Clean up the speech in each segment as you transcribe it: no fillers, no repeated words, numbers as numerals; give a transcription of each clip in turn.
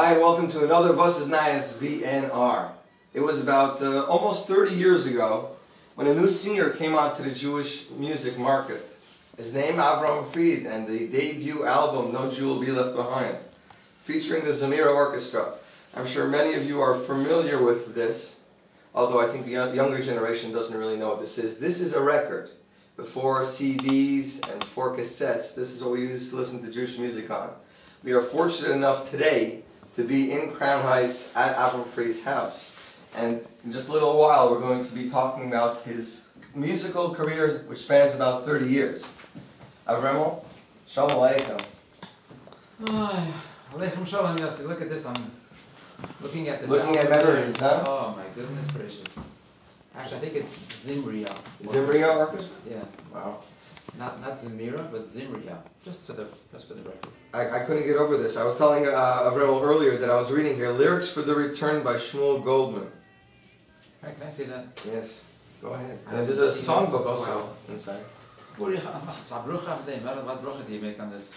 Hi, and welcome to another Vos Iz Neias VNR. It was about almost 30 years ago when a new singer came onto the Jewish music market. His name Avraham Frieds, and the debut album No Jew Will Be Left Behind, featuring the Zamira Orchestra. I'm sure many of you are familiar with this, although I think the younger generation doesn't really know what this is. This is a record. Before CDs and before cassettes, this is what we used to listen to Jewish music on. We are fortunate enough today to be in Crown Heights at Avraham Frieds' house. And in just a little while we're going to be talking about his musical career, which spans about 30 years. Avremel, Shalom Aleichem. Aleichem Shalom, Yossi. Look at this. I'm looking at this. Looking at memories, huh? Oh my goodness gracious. Actually, I think it's Zimria. Zimria Orchestra? Yeah. Wow. Not Zamira, but Zimria. Just for the record. I couldn't get over this. I was telling Avremel earlier that I was reading here lyrics for the Return by Shmuel Goldman. Can I say that? Yes. Go ahead. And there's a songbook also inside. What bracha do you make on this?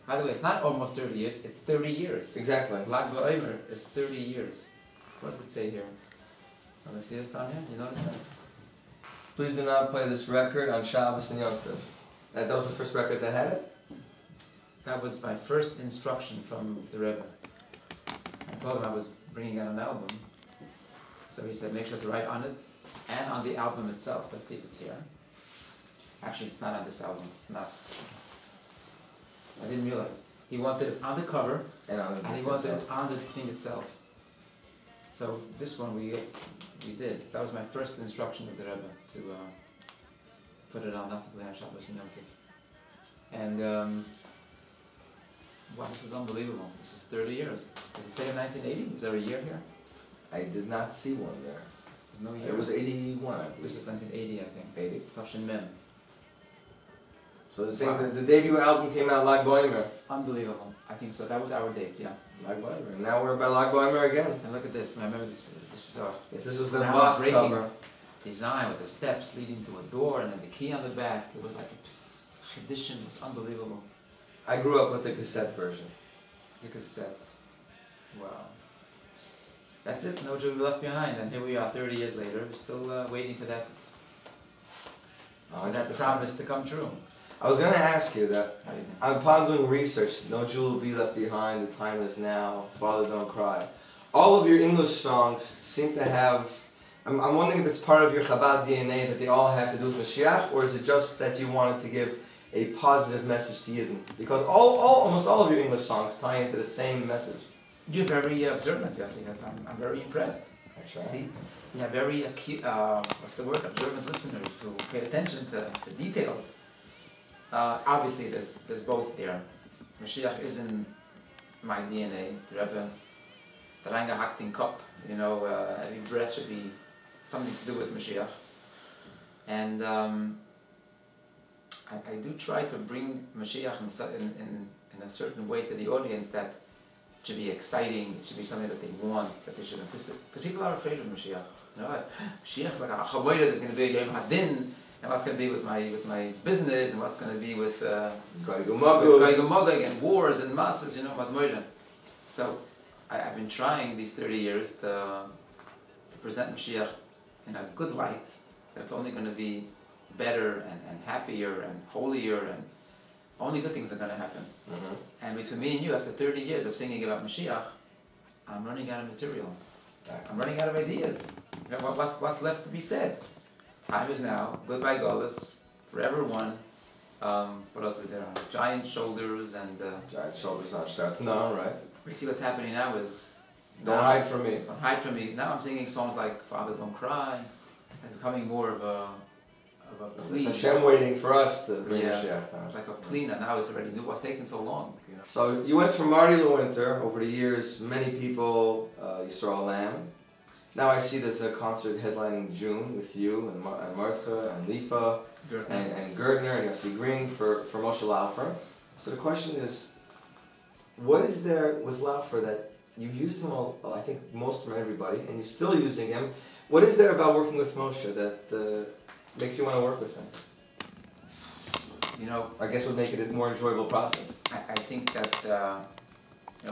By the way, it's not almost 30 years, it's 30 years. Exactly. Lag Bomer is 30 years. What does it say here? Want to see this down here? You notice that? Please do not play this record on Shabbos and Yom Tov. That was the first record that had it? That was my first instruction from the Rebbe. I told him I was bringing out an album. So he said, make sure to write on it and on the album itself. Let's see if it's here. Actually, it's not on this album. It's not. I didn't realize. He wanted it on the cover and he wanted it on the thing itself. So this one we did. That was my first instruction of the Rebbe, to put it on, not to play on Shabbos and Yom Tov. And wow, this is unbelievable. This is 30 years. Does it say 1980? Is there a year here? I did not see one there. There's no year. It was 81, I believe. This is 1980, I think. 80? Tafshin Mem. So the same, wow. The debut album came out Lag Bomer. Unbelievable. I think so. That was our date, yeah. Lag Bomer. And now we're by Lag Bomer again. And look at this. I remember this was yes, this was the Vos cover. Design with the steps leading to a door and then the key on the back. It was like a tradition. It was unbelievable. I grew up with the cassette version. The cassette. Wow. That's it. No Jew left behind. And here we are 30 years later. We're still waiting for that promise to come true. I was going to ask you that. Upon doing research, No Jew Will Be Left Behind, The Time Is Now, Father Don't Cry. All of your English songs seem to have, I'm wondering if it's part of your Chabad DNA that they all have to do with Moshiach, or is it just that you wanted to give a positive message to Yidden? Because almost all of your English songs tie into the same message. You're very observant, Yossi. I'm very impressed. That's right. See, you have very acute, observant listeners who pay attention to the details. Obviously, there's both there. Moshiach is in my DNA. The Rebbe, the reingehakt in Kopf. You know, every breath should be something to do with Moshiach. And I do try to bring Moshiach in a certain way to the audience that it should be exciting. It should be something that they want, that they should anticipate. Because people are afraid of Moshiach. You know, Moshiach is like a chamoyda. There's going to be a Yom Hadin. And what's going to be with my business, and what's going to be with Goygumogig and wars and masses, you know, Matmoida. So I've been trying these 30 years to present Moshiach in a good light. That's only going to be better and happier and holier, and only good things are going to happen. Mm-hmm. And between me and you, after 30 years of singing about Moshiach, I'm running out of material. I'm running out of ideas. You know, what's left to be said? Time is now. Goodbye, Golas. Forever one. What else is there? Giant shoulders and... Giant shoulders on start. No, right. We see what's happening now is... Don't hide from me. Don't hide from me. Now I'm singing songs like Father Don't Cry. And becoming more of a plea. It's Hashem waiting for us to bring Moshiach down. It's like a plea. Now it's already new. What's taking so long? You know? So you went from Marty Lewinter. Over the years, many people, you saw Lamb. Now I see there's a concert headlining June with you and Martha and Lipa and Gertner and Yossi Green for Moshe Laufer. So the question is, what is there with Laufer that you've used him I think most from everybody, and you're still using him. What is there about working with Moshe that makes you want to work with him? You know, I guess would make it a more enjoyable process. I think that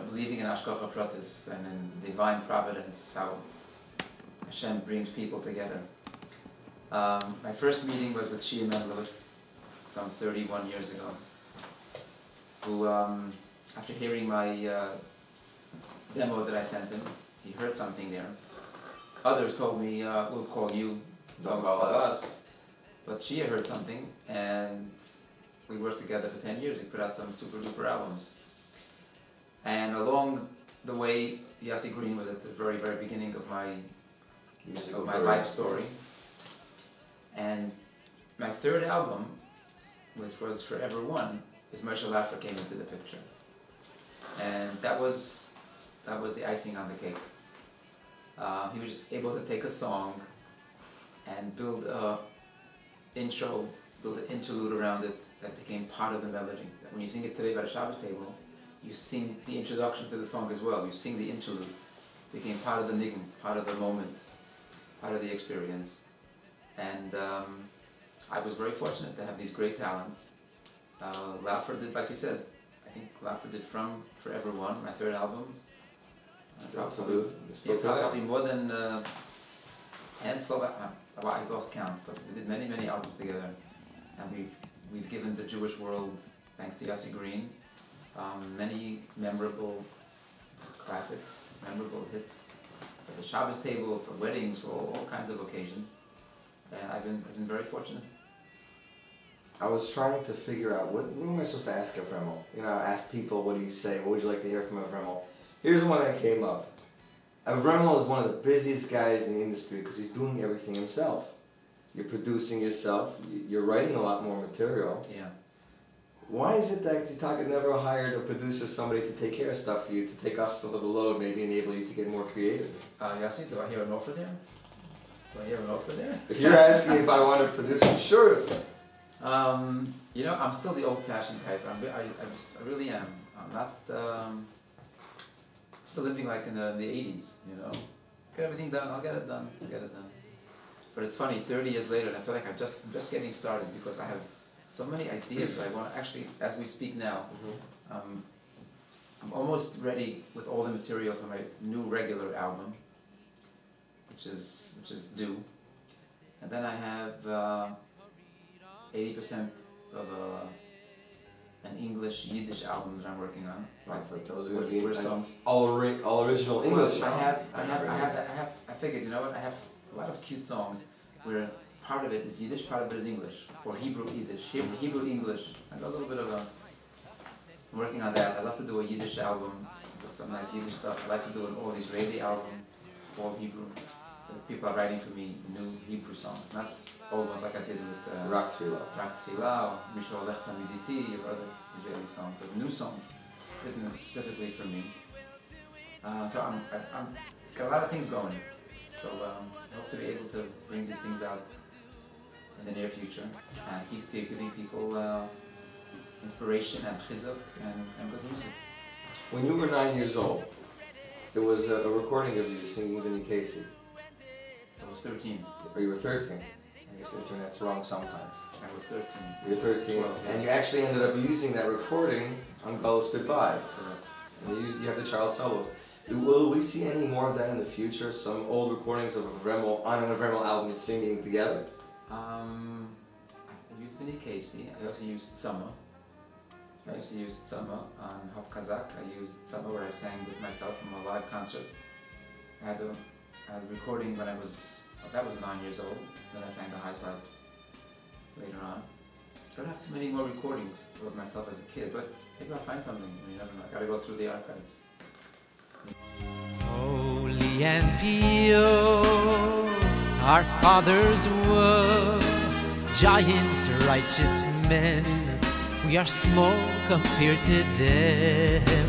believing in Ashkocha Pratis and in divine providence, how Hashem brings people together. My first meeting was with Shia Mendelowitz, some 31 years ago, who, after hearing my demo that I sent him, he heard something there. Others told me, we'll call you, don't call us. But Shia heard something, and we worked together for 10 years. We put out some super duper albums. And along the way, Yossi Green was at the very, very beginning of my life story. And my third album, which was Forever One, is Moshiach came into the picture. And that was the icing on the cake. He was just able to take a song and build an intro, build an interlude around it that became part of the melody. When you sing it today by the Shabbos table, you sing the introduction to the song as well. You sing the interlude. It became part of the nigun, part of the moment, part of the experience. And I was very fortunate to have these great talents. Laffer did, like you said, I think Laffer did from Forever One, my third album. Probably more than 10, 12, I lost count, but we did many, many albums together. And we've given the Jewish world, thanks to Yossi Green, many memorable classics, memorable hits for the Shabbos table, for weddings, for all kinds of occasions. And I've been very fortunate. I was trying to figure out, what am I supposed to ask Avremel? You know, ask people, what do you say? What would you like to hear from Avremel? Here's one that came up. Avremel is one of the busiest guys in the industry because he's doing everything himself. You're producing yourself, you're writing a lot more material. Yeah. Why is it that Yitaka never hired a producer, somebody to take care of stuff for you, to take off some of the load, maybe enable you to get more creative? Yossi, do I hear an offer there? Do I hear an offer there? If you're asking if I want to produce it, sure. You know, I'm still the old-fashioned type. I really am. I'm not still living like in the 80s, you know. Get everything done, I'll get it done, get it done. But it's funny, 30 years later, and I feel like I'm just getting started because I have so many ideas that I want to actually, as we speak now, I'm almost ready with all the material for my new regular album, which is due. And then I have 80% of an English Yiddish album that I'm working on. I thought those were going to be songs. All original English. Well, I figured, you know what, I have a lot of cute songs where part of it is Yiddish, part of it is English, or Hebrew Yiddish, Hebrew English. I got a little bit of I'm working on that. I'd love to do a Yiddish album with some nice Yiddish stuff. I'd like to do an all Israeli album, all Hebrew. People are writing for me new Hebrew songs, not old ones like I did with Rak Tefillah, or Misho Olech Tamiditi, or other Israeli songs, but new songs written specifically for me. So I'm got a lot of things going. So I hope to be able to bring these things out in the near future and keep giving people inspiration and chizuk and good music. When you were 9 years old, there was a recording of you singing Vinny Casey. I was 13. Or you were 13. I guess the internet's wrong sometimes. I was 13. You were 13. 12, and you actually ended up using that recording on Gullus Goodbye. And you have the child solos. Will we see any more of that in the future? Some old recordings of Avremel on an Avremel album singing together? I used Vinny Casey. I also used Summer. I also used Summer on Hop Kazakh. I used Summer where I sang with myself from a live concert. I had a recording when I was 9 years old. Then I sang the high part later on. I don't have too many more recordings of myself as a kid, but maybe I'll find something. You never know. I gotta go through the archives. Holy and pure, our fathers were giants, righteous men. We are small compared to them.